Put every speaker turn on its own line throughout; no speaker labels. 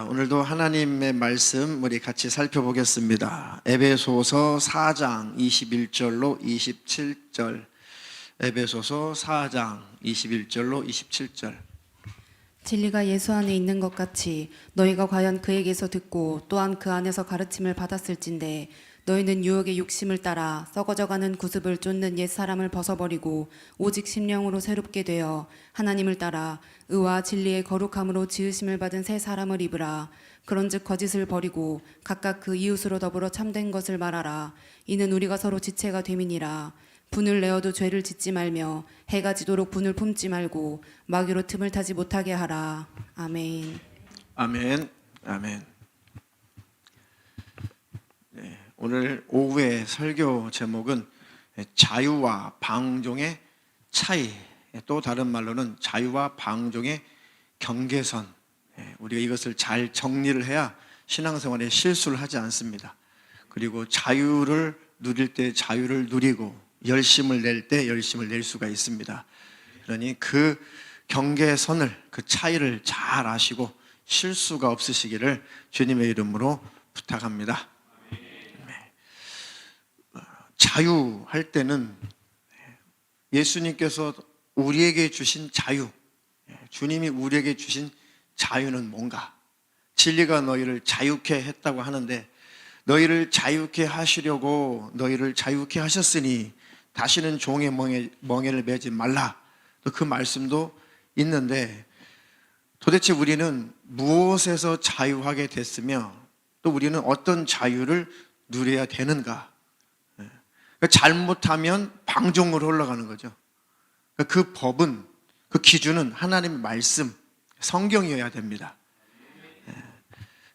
오늘도 하나님의 말씀 우리 같이 살펴보겠습니다. 에베소서 4장 21절로 27절. 에베소서 4장 21절로 27절.
진리가 예수 안에 있는 것 같이 너희가 과연 그에게서 듣고 또한 그 안에서 가르침을 받았을진데 너희는 유혹의 욕심을 따라 썩어져가는 구습을 쫓는 옛 사람을 벗어버리고 오직 심령으로 새롭게 되어 하나님을 따라 의와 진리의 거룩함으로 지으심을 받은 새 사람을 입으라. 그런즉 거짓을 버리고 각각 그 이웃으로 더불어 참된 것을 말하라. 이는 우리가 서로 지체가 됨이니라. 분을 내어도 죄를 짓지 말며 해가 지도록 분을 품지 말고 마귀로 틈을 타지 못하게 하라. 아멘.
아멘. 아멘. 네, 오늘 오후의 설교 제목은 자유와 방종의 차이, 또 다른 말로는 자유와 방종의 경계선. 우리가 이것을 잘 정리를 해야 신앙생활에 실수를 하지 않습니다. 그리고 자유를 누릴 때 자유를 누리고 열심을 낼 때 열심을 낼 수가 있습니다. 그러니 그 경계선을, 그 차이를 잘 아시고 실수가 없으시기를 주님의 이름으로 부탁합니다. 자유할 때는 예수님께서 우리에게 주신 자유, 주님이 우리에게 주신 자유는 뭔가? 진리가 너희를 자유케 했다고 하는데, 너희를 자유케 하시려고 너희를 자유케 하셨으니 다시는 종의 멍에를 매지 말라. 또 그 말씀도 있는데, 도대체 우리는 무엇에서 자유하게 됐으며 또 우리는 어떤 자유를 누려야 되는가? 잘못하면 방종으로 흘러가는 거죠. 그 법은, 그 기준은 하나님의 말씀, 성경이어야 됩니다.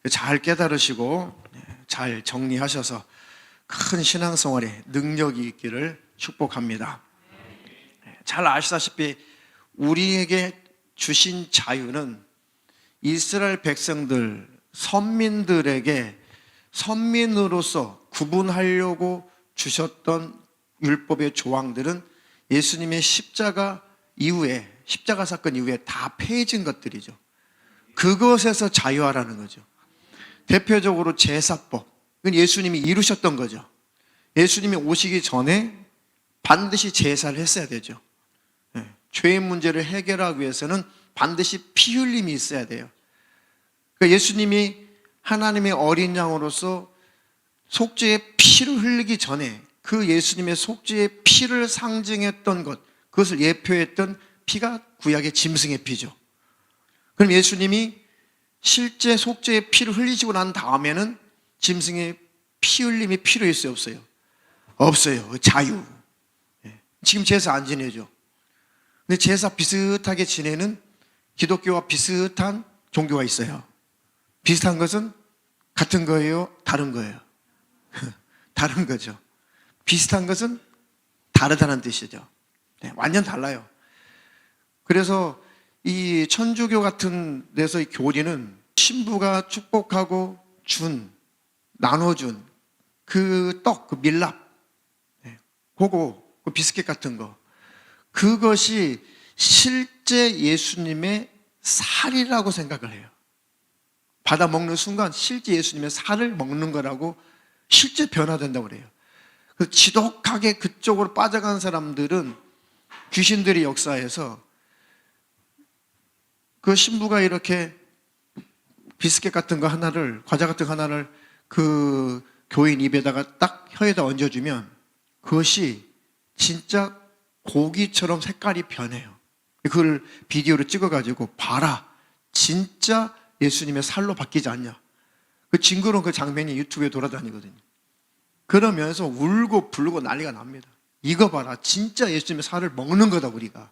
잘 깨달으시고 잘 정리하셔서 큰 신앙생활에 능력이 있기를 축복합니다. 잘 아시다시피 우리에게 주신 자유는 이스라엘 백성들, 선민들에게 선민으로서 구분하려고 주셨던 율법의 조항들은 예수님의 십자가 이후에, 십자가 사건 이후에 다 폐해진 것들이죠. 그것에서 자유하라는 거죠. 대표적으로 제사법, 이건 예수님이 이루셨던 거죠. 예수님이 오시기 전에 반드시 제사를 했어야 되죠. 죄의 문제를 해결하기 위해서는 반드시 피 흘림이 있어야 돼요. 그러니까 예수님이 하나님의 어린 양으로서 속죄의 피를 흘리기 전에 그 예수님의 속죄의 피를 상징했던 것, 그것을 예표했던 피가 구약의 짐승의 피죠. 그럼 예수님이 실제 속죄의 피를 흘리시고 난 다음에는 짐승의 피 흘림이 필요했어요, 없어요? 없어요. 자유. 지금 제사 안 지내죠. 근데 제사 비슷하게 지내는 기독교와 비슷한 종교가 있어요. 비슷한 것은 같은 거예요? 다른 거예요? 다른 거죠. 비슷한 것은 다르다는 뜻이죠. 완전 달라요. 그래서 이 천주교 같은 데서의 교리는 신부가 축복하고 나눠준 그 떡, 그 밀랍, 그거, 그 비스킷 같은 거, 그것이 실제 예수님의 살이라고 생각을 해요. 받아 먹는 순간 실제 예수님의 살을 먹는 거라고 실제 변화된다고 그래요. 지독하게 그쪽으로 빠져간 사람들은 귀신들이 역사해서 그 신부가 이렇게 비스켓 같은 거 하나를, 과자 같은 거 하나를 그 교인 입에다가 딱 혀에다 얹어주면 그것이 진짜 고기처럼 색깔이 변해요. 그걸 비디오로 찍어가지고 봐라, 진짜 예수님의 살로 바뀌지 않냐. 그 징그러운 그 장면이 유튜브에 돌아다니거든요. 그러면서 울고 불고 난리가 납니다. 이거 봐라, 진짜 예수님의 살을 먹는 거다 우리가.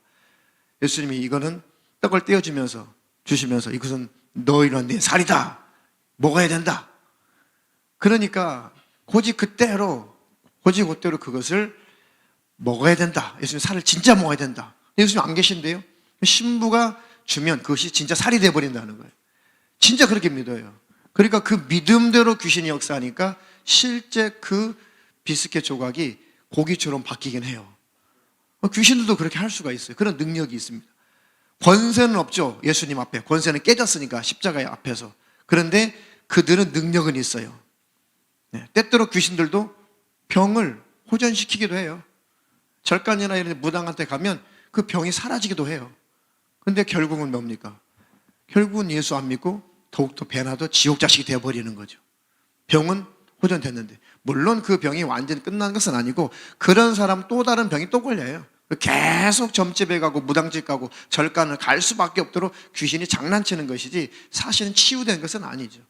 예수님이 이거는 떡을 떼어주면서 주시면서 이것은 너희는 내 살이다, 먹어야 된다. 그러니까 고지 그때로 그것을 먹어야 된다. 예수님 살을 진짜 먹어야 된다. 예수님 안 계신데요, 신부가 주면 그것이 진짜 살이 돼버린다는 거예요. 진짜 그렇게 믿어요. 그러니까 그 믿음대로 귀신이 역사하니까 실제 그 비스켓 조각이 고기처럼 바뀌긴 해요. 귀신들도 그렇게 할 수가 있어요. 그런 능력이 있습니다. 권세는 없죠. 예수님 앞에 권세는 깨졌으니까, 십자가의 앞에서. 그런데 그들은 능력은 있어요. 때때로 귀신들도 병을 호전시키기도 해요. 절간이나 이런 무당한테 가면 그 병이 사라지기도 해요. 근데 결국은 뭡니까? 결국은 예수 안 믿고 더욱더 배나도 지옥 자식이 되어버리는 거죠. 병은 호전됐는데, 물론 그 병이 완전히 끝난 것은 아니고 그런 사람 또 다른 병이 또 걸려요. 계속 점집에 가고 무당집 가고 절간을 갈 수밖에 없도록 귀신이 장난치는 것이지 사실은 치유된 것은 아니죠.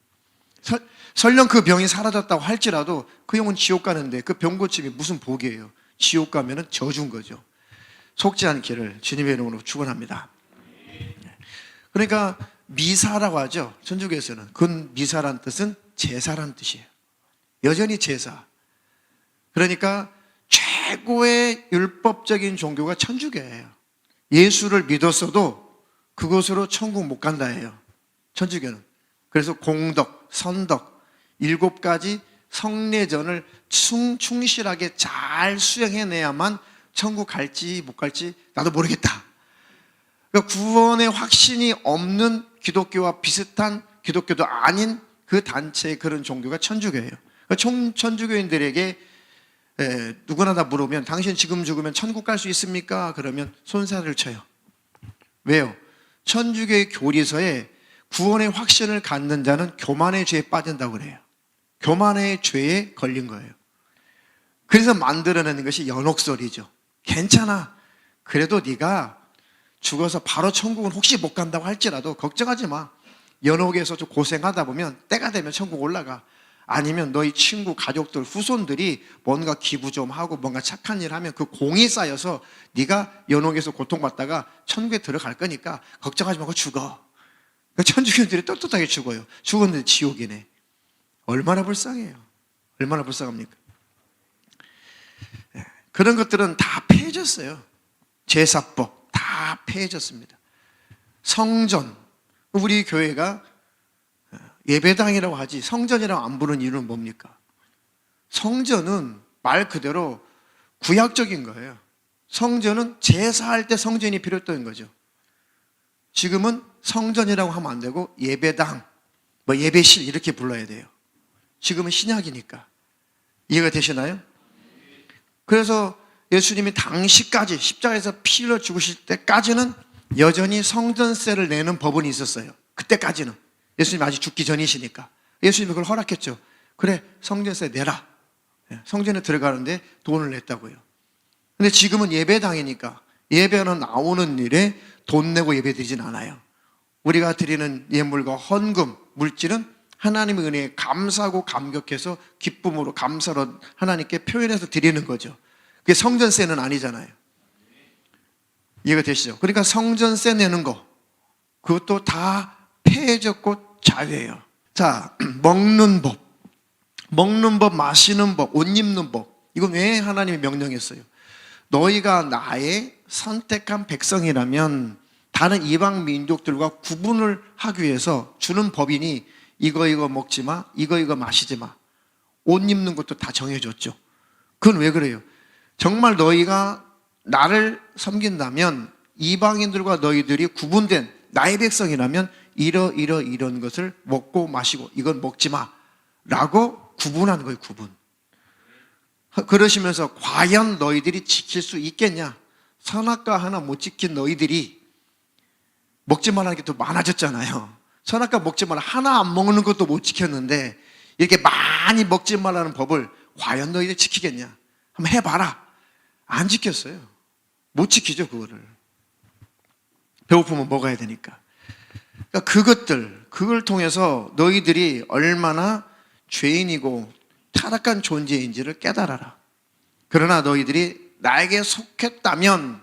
설령 그 병이 사라졌다고 할지라도 그 영혼 지옥 가는데 그 병 고침이 무슨 복이에요. 지옥 가면은 저주인 거죠. 속지 않기를 주님의 이름으로 축원합니다. 그러니까 미사라고 하죠. 천주교에서는. 그건 미사란 뜻은 제사란 뜻이에요. 여전히 제사. 그러니까 최고의 율법적인 종교가 천주교예요. 예수를 믿었어도 그것으로 천국 못 간다예요. 천주교는. 그래서 공덕, 선덕 7가지 성례전을 충실하게 잘 수행해내야만 천국 갈지 못 갈지 나도 모르겠다. 그러니까 구원의 확신이 없는 기독교와 비슷한 기독교도 아닌 그 단체의 그런 종교가 천주교예요. 그러니까 천주교인들에게 누구나 다 물으면 당신 지금 죽으면 천국 갈 수 있습니까? 그러면 손살을 쳐요. 왜요? 천주교의 교리서에 구원의 확신을 갖는 자는 교만의 죄에 빠진다고 그래요. 교만의 죄에 걸린 거예요. 그래서 만들어내는 것이 연옥설이죠. 괜찮아. 그래도 네가 죽어서 바로 천국은 혹시 못 간다고 할지라도 걱정하지 마. 연옥에서 좀 고생하다 보면 때가 되면 천국 올라가. 아니면 너희 친구, 가족들, 후손들이 뭔가 기부 좀 하고 뭔가 착한 일 하면 그 공이 쌓여서 네가 연옥에서 고통받다가 천국에 들어갈 거니까 걱정하지 말고 죽어. 천주교인들이 떳떳하게 죽어요. 죽었는데 지옥이네. 얼마나 불쌍해요. 얼마나 불쌍합니까? 그런 것들은 다 폐해졌어요. 제사법 다 폐해졌습니다. 성전, 우리 교회가 예배당이라고 하지 성전이라고 안 부르는 이유는 뭡니까? 성전은 말 그대로 구약적인 거예요. 성전은 제사할 때 성전이 필요했던 거죠. 지금은 성전이라고 하면 안 되고 예배당, 뭐 예배실 이렇게 불러야 돼요. 지금은 신약이니까. 이해가 되시나요? 그래서 예수님이 당시까지 십자가에서 피 흘려 죽으실 때까지는 여전히 성전세를 내는 법은 있었어요. 그때까지는. 예수님이 아직 죽기 전이시니까. 예수님이 그걸 허락했죠. 그래, 성전세 내라. 성전에 들어가는데 돈을 냈다고요. 근데 지금은 예배당이니까 예배는 나오는 일에 돈 내고 예배 드리진 않아요. 우리가 드리는 예물과 헌금, 물질은 하나님의 은혜에 감사하고 감격해서 기쁨으로 감사로 하나님께 표현해서 드리는 거죠. 그게 성전세는 아니잖아요. 이해가 되시죠? 그러니까 성전세 내는 거 그것도 다 폐해졌고 자유예요. 자, 먹는 법, 마시는 법, 옷 입는 법, 이건 왜 하나님이 명령했어요? 너희가 나의 선택한 백성이라면 다른 이방 민족들과 구분을 하기 위해서 주는 법이니 이거 먹지 마, 이거 마시지 마. 옷 입는 것도 다 정해줬죠. 그건 왜 그래요? 정말 너희가 나를 섬긴다면 이방인들과 너희들이 구분된 나의 백성이라면 이런 것을 먹고 마시고 이건 먹지 마 라고 구분하는 거예요. 구분. 그러시면서 과연 너희들이 지킬 수 있겠냐? 선악과 하나 못 지킨 너희들이 먹지 말라는 게 더 많아졌잖아요. 선악과 먹지 말라 하나 안 먹는 것도 못 지켰는데 이렇게 많이 먹지 말라는 법을 과연 너희들 지키겠냐? 한번 해봐라. 안 지켰어요. 못 지키죠. 그거를. 배고프면 먹어야 되니까. 그러니까 그걸 통해서 너희들이 얼마나 죄인이고 타락한 존재인지를 깨달아라. 그러나 너희들이 나에게 속했다면,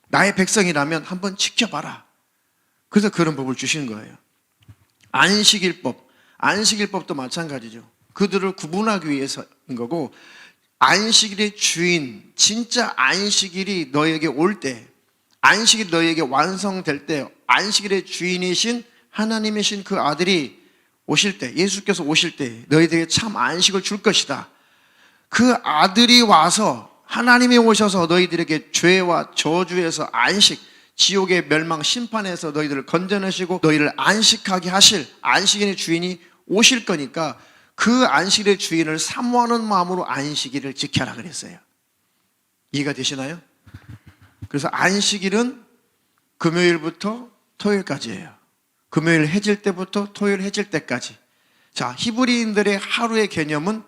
나의 백성이라면 한번 지켜봐라. 그래서 그런 법을 주시는 거예요. 안식일법도 마찬가지죠. 그들을 구분하기 위해서인 거고, 안식일의 주인, 진짜 안식일이 너에게 올 때, 안식일이 너에게 완성될 때, 안식일의 주인이신 하나님이신 그 아들이 오실 때, 예수께서 오실 때 너희들에게 참 안식을 줄 것이다. 그 아들이 와서 하나님이 오셔서 너희들에게 죄와 저주에서 안식, 지옥의 멸망 심판에서 너희들을 건져내시고 너희를 안식하게 하실 안식일의 주인이 오실 거니까 그 안식일의 주인을 사모하는 마음으로 안식일을 지켜라 그랬어요. 이해가 되시나요? 그래서 안식일은 금요일부터 토요일까지예요. 금요일 해질 때부터 토요일 해질 때까지. 자, 히브리인들의 하루의 개념은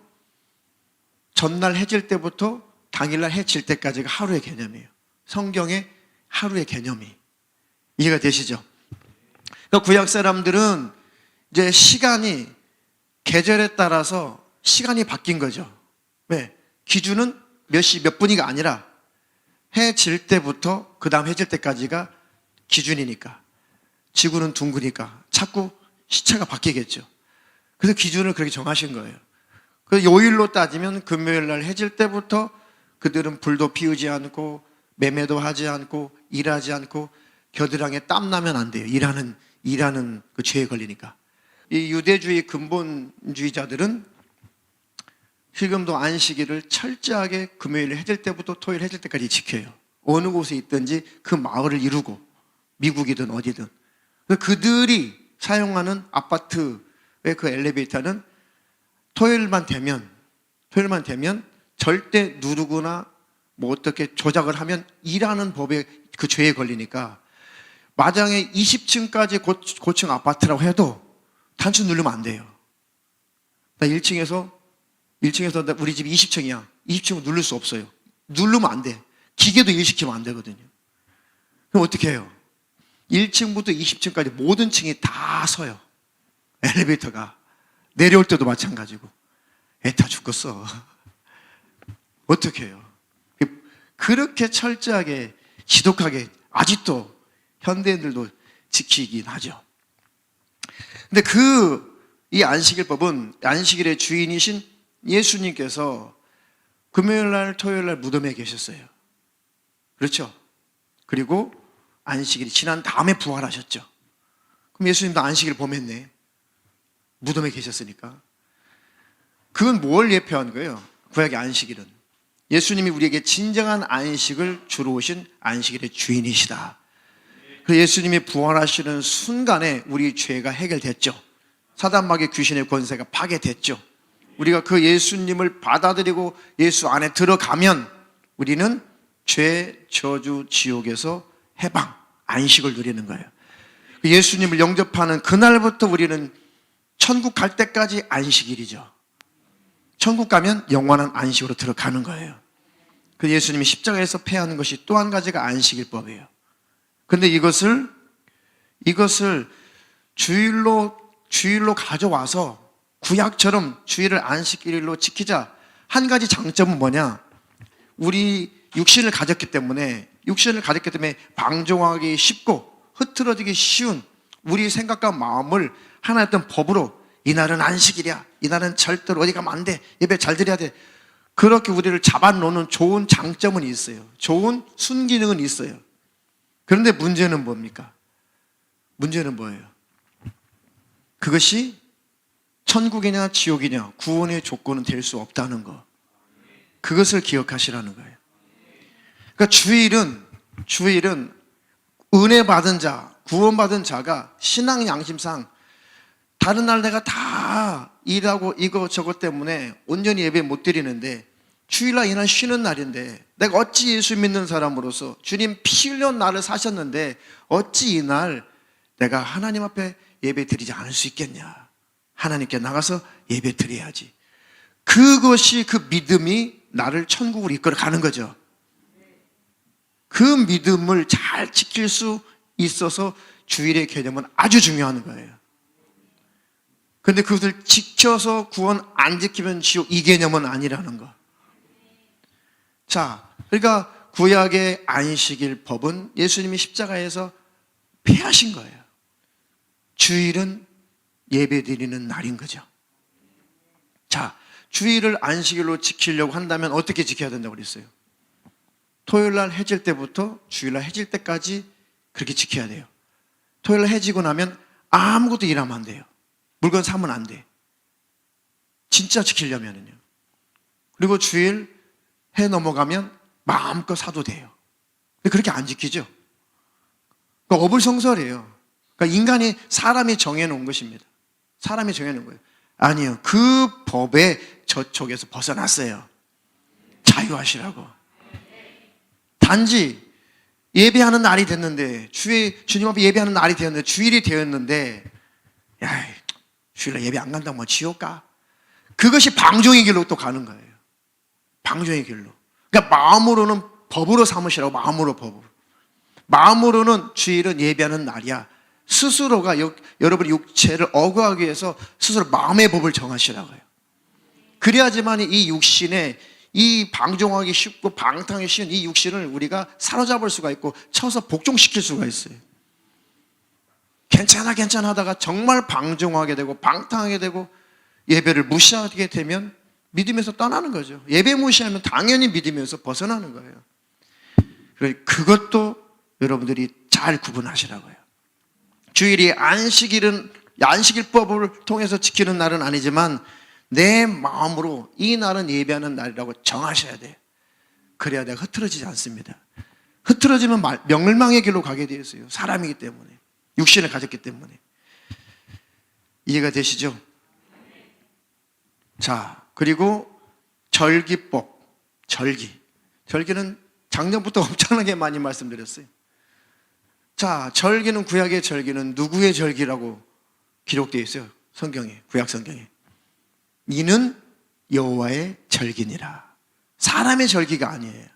전날 해질 때부터 당일날 해질 때까지가 하루의 개념이에요. 성경의 하루의 개념이. 이해가 되시죠? 그러니까 구약 사람들은 이제 시간이 계절에 따라서 시간이 바뀐 거죠. 왜? 기준은 몇 시 몇 분이가 아니라 해 질 때부터 그 다음 해질 때까지가 기준이니까. 지구는 둥그니까 자꾸 시차가 바뀌겠죠. 그래서 기준을 그렇게 정하신 거예요. 그래서 요일로 따지면 금요일 날 해질 때부터 그들은 불도 피우지 않고 매매도 하지 않고 일하지 않고 겨드랑이에 땀 나면 안 돼요. 일하는 그 죄에 걸리니까. 이 유대주의 근본주의자들은 지금도 안식일을 철저하게 금요일 해질 때부터 토요일 해질 때까지 지켜요. 어느 곳에 있든지 그 마을을 이루고 미국이든 어디든. 그들이 사용하는 아파트의 그 엘리베이터는 토요일만 되면 절대 누르거나 뭐 어떻게 조작을 하면 일하는 법에 그 죄에 걸리니까 마장에 20층까지 고층 아파트라고 해도 단추 누르면 안 돼요. 나 1층에서 우리 집이 20층이야. 20층은 누를 수 없어요. 누르면 안 돼. 기계도 일시키면 안 되거든요. 그럼 어떻게 해요? 1층부터 20층까지 모든 층이 다 서요. 엘리베이터가. 내려올 때도 마찬가지고. 애타 죽겠어. 어떻게 해요? 그렇게 철저하게 지독하게 아직도 현대인들도 지키긴 하죠. 근데 이 안식일법은 안식일의 주인이신 예수님께서 금요일 날 토요일 날 무덤에 계셨어요. 그렇죠? 그리고 안식일이 지난 다음에 부활하셨죠. 그럼 예수님도 안식일 범했네. 무덤에 계셨으니까. 그건 뭘 예표한 거예요? 구약의 안식일은 예수님이 우리에게 진정한 안식을 주러 오신 안식일의 주인이시다. 그 예수님이 부활하시는 순간에 우리 죄가 해결됐죠. 사단마귀 귀신의 권세가 파괴됐죠. 우리가 그 예수님을 받아들이고 예수 안에 들어가면 우리는 죄, 저주, 지옥에서 해방, 안식을 누리는 거예요. 예수님을 영접하는 그날부터 우리는 천국 갈 때까지 안식일이죠. 천국 가면 영원한 안식으로 들어가는 거예요. 그 예수님이 십자가에서 폐하는 것이 또 한 가지가 안식일법이에요. 그런데 이것을 주일로 가져와서 구약처럼 주일을 안식일로 지키자. 한 가지 장점은 뭐냐? 우리 육신을 가졌기 때문에 방종하기 쉽고 흐트러지기 쉬운 우리 생각과 마음을 하나의 어떤 법으로 이날은 안식일이야. 이날은 절대로 어디 가면 안 돼. 예배 잘 드려야 돼. 그렇게 우리를 잡아놓는 좋은 장점은 있어요. 좋은 순기능은 있어요. 그런데 문제는 뭡니까? 문제는 뭐예요? 그것이 천국이냐 지옥이냐 구원의 조건은 될 수 없다는 거. 그것을 기억하시라는 거예요. 그러니까 주일은 은혜 받은 자, 구원받은 자가 신앙 양심상 다른 날 내가 다 일하고 이거 저거 때문에 온전히 예배 못 드리는데 주일날 이날 쉬는 날인데 내가 어찌 예수 믿는 사람으로서 주님 피 흘려 나를 사셨는데 어찌 이날 내가 하나님 앞에 예배 드리지 않을 수 있겠냐. 하나님께 나가서 예배 드려야지. 그것이 그 믿음이 나를 천국으로 이끌어 가는 거죠. 그 믿음을 잘 지킬 수 있어서 주일의 개념은 아주 중요한 거예요. 그런데 그것을 지켜서 구원 안 지키면 지옥, 이 개념은 아니라는 거. 자, 그러니까 구약의 안식일 법은 예수님이 십자가에서 폐하신 거예요. 주일은 예배 드리는 날인 거죠. 자, 주일을 안식일로 지키려고 한다면 어떻게 지켜야 된다고 그랬어요? 토요일날 해질 때부터 주일날 해질 때까지 그렇게 지켜야 돼요. 토요일날 해지고 나면 아무것도 일하면 안 돼요. 물건 사면 안 돼. 진짜 지키려면은요. 그리고 주일 해 넘어가면 마음껏 사도 돼요. 근데 그렇게 안 지키죠. 그 어불성설이에요. 그러니까 사람이 정해놓은 것입니다. 사람이 정해놓은 거예요. 아니요. 그 법의 저촉에서 벗어났어요. 자유하시라고. 단지 예배하는 날이 됐는데, 주님 앞에 예배하는 날이 되었는데, 주일이 되었는데, 야, 주일날 예배 안 간다고 뭐 지옥 가? 그것이 방종의 길로 또 가는 거예요. 방종의 길로. 그러니까 마음으로는 법으로 삼으시라고, 법으로. 마음으로는 주일은 예배하는 날이야. 스스로가 여러분의 육체를 억압하기 위해서 스스로 마음의 법을 정하시라고요. 그래야지만 이 육신에, 이 방종하기 쉽고 방탕하기 쉬운 이 육신을 우리가 사로잡을 수가 있고 쳐서 복종시킬 수가 있어요. 괜찮아 하다가 정말 방종하게 되고 방탕하게 되고 예배를 무시하게 되면 믿음에서 떠나는 거죠. 예배 무시하면 당연히 믿음에서 벗어나는 거예요. 그것도 여러분들이 잘 구분하시라고요. 주일이 안식일법을 통해서 지키는 날은 아니지만 내 마음으로 이 날은 예배하는 날이라고 정하셔야 돼요. 그래야 내가 흐트러지지 않습니다. 흐트러지면 멸망의 길로 가게 되어 있어요. 사람이기 때문에, 육신을 가졌기 때문에. 이해가 되시죠? 자, 그리고 절기법. 절기는 작년부터 엄청나게 많이 말씀드렸어요. 자, 절기는, 구약의 절기는 누구의 절기라고 기록되어 있어요? 성경에, 구약 성경에. 이는 여호와의 절기니라. 사람의 절기가 아니에요.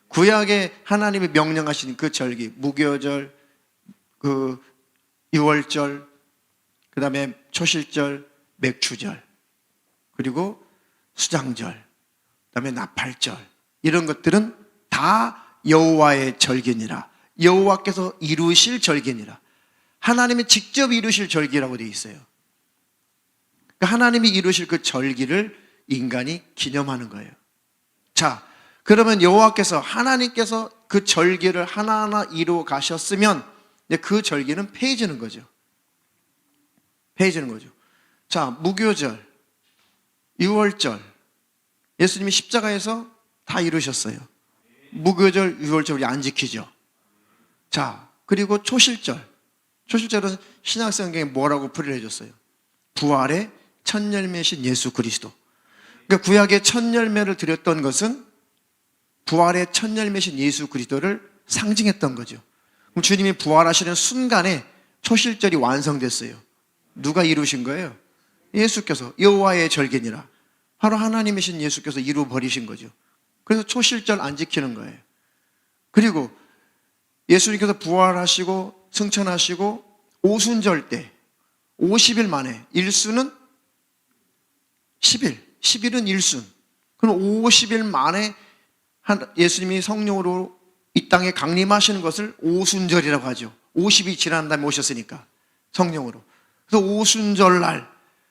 구약에 하나님이 명령하신 그 절기, 무교절, 그 유월절, 그 다음에 초실절, 맥추절, 그리고 수장절, 그 다음에 나팔절, 이런 것들은 다 여호와의 절기니라. 여호와께서 이루실 절기니라. 하나님이 직접 이루실 절기라고 되어 있어요. 하나님이 이루실 그 절기를 인간이 기념하는 거예요. 자, 그러면 하나님께서 그 절기를 하나하나 이루어 가셨으면 그 절기는 폐해지는 거죠. 자, 무교절, 유월절, 예수님이 십자가에서 다 이루셨어요. 무교절, 유월절 우리 안 지키죠. 자, 그리고 초실절은 신약 성경에 뭐라고 풀이를 해줬어요? 부활의 첫 열매신 예수 그리스도. 그러니까 구약의 첫 열매를 드렸던 것은 부활의 첫 열매신 예수 그리스도를 상징했던 거죠. 그럼 주님이 부활하시는 순간에 초실절이 완성됐어요. 누가 이루신 거예요? 예수께서. 여호와의 절기니라. 바로 하나님이신 예수께서 이루 버리신 거죠. 그래서 초실절 안 지키는 거예요. 그리고 예수님께서 부활하시고 승천하시고 오순절 때 50일 만에, 일수는 10일은 일순. 그럼 50일 만에 예수님이 성령으로 이 땅에 강림하시는 것을 오순절이라고 하죠. 50이 지난 다음에 오셨으니까 성령으로. 그래서 오순절 날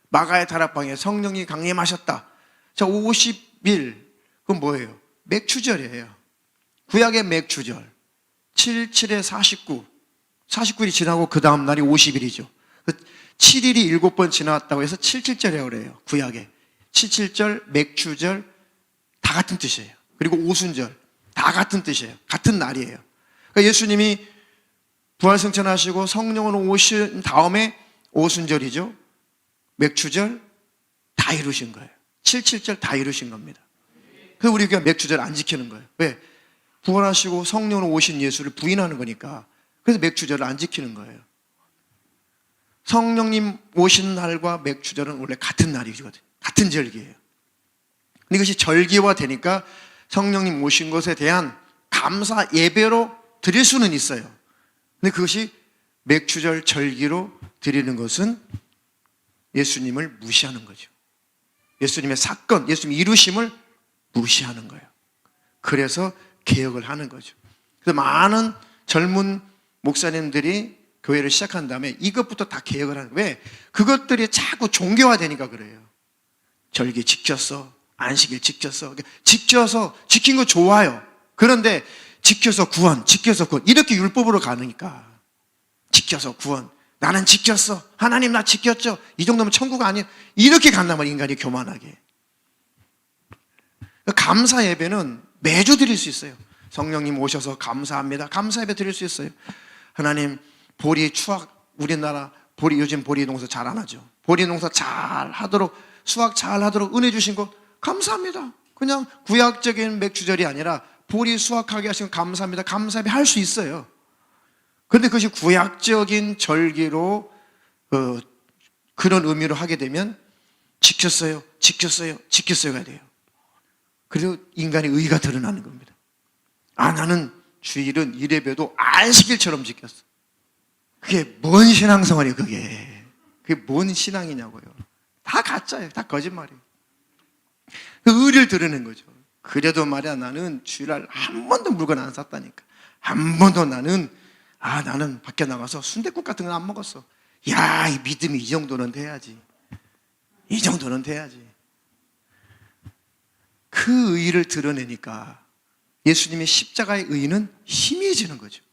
마가의 다락방에 성령이 강림하셨다. 자, 50일, 그건 뭐예요? 맥추절이에요. 구약의 맥추절. 7, 7에 49. 49일이 지나고 그 다음 날이 50일이죠. 7일이 7번 지나왔다고 해서 77절이라고 그래요. 구약에. 77절, 맥추절 다 같은 뜻이에요. 그리고 오순절 다 같은 뜻이에요. 같은 날이에요. 그러니까 예수님이 부활승천하시고 성령으로 오신 다음에 오순절이죠. 맥추절 다 이루신 거예요. 77절 다 이루신 겁니다. 그래서 우리가 맥추절 안 지키는 거예요. 왜? 부활하시고 성령으로 오신 예수를 부인하는 거니까. 그래서 맥추절을 안 지키는 거예요. 성령님 오신 날과 맥추절은 원래 같은 날이거든요. 같은 절기예요. 근데 이것이 절기화 되니까 성령님 오신 것에 대한 감사 예배로 드릴 수는 있어요. 근데 그것이 맥추절 절기로 드리는 것은 예수님을 무시하는 거죠. 예수님의 사건, 예수님 이루심을 무시하는 거예요. 그래서 개혁을 하는 거죠. 그래서 많은 젊은 목사님들이 교회를 시작한 다음에 이것부터 다 개혁을 하는 거예요. 왜? 그것들이 자꾸 종교화되니까 그래요. 절기 지켰어, 안식일 지켰어. 지켜서 지킨 거 좋아요. 그런데 지켜서 구원 이렇게 율법으로 가니까 지켜서 구원, 나는 지켰어, 하나님 나 지켰죠, 이 정도면 천국 아니에요. 이렇게 간단 말이에요. 인간이 교만하게. 감사 예배는 매주 드릴 수 있어요. 성령님 오셔서 감사합니다. 감사 예배 드릴 수 있어요. 하나님 보리 추악, 우리나라 보리, 요즘 보리 농사 잘 안 하죠. 보리 농사 잘 하도록, 수확 잘 하도록 은혜 주신 것 감사합니다. 그냥 구약적인 맥주절이 아니라 보리 수확하게 하신 것 감사합니다. 감사합니다 할 수 있어요. 그런데 그것이 구약적인 절기로 그런 의미로 하게 되면 지켰어요 가 돼요. 그래서 인간의 의의가 드러나는 겁니다. 나는 주일은 이래봬도 안식일처럼 지켰어. 그게 뭔 신앙생활이에요. 그게 뭔 신앙이냐고요. 다 가짜예요. 다 거짓말이에요. 그 의를 드러낸 거죠. 그래도 말이야 나는 주일날 한 번도 물건 안 샀다니까. 한 번도 나는 밖에 나가서 순댓국 같은 건 안 먹었어. 야, 이 믿음이 이 정도는 돼야지. 이 정도는 돼야지. 그 의의를 드러내니까 예수님의 십자가의 의의는 희미해지는 거죠.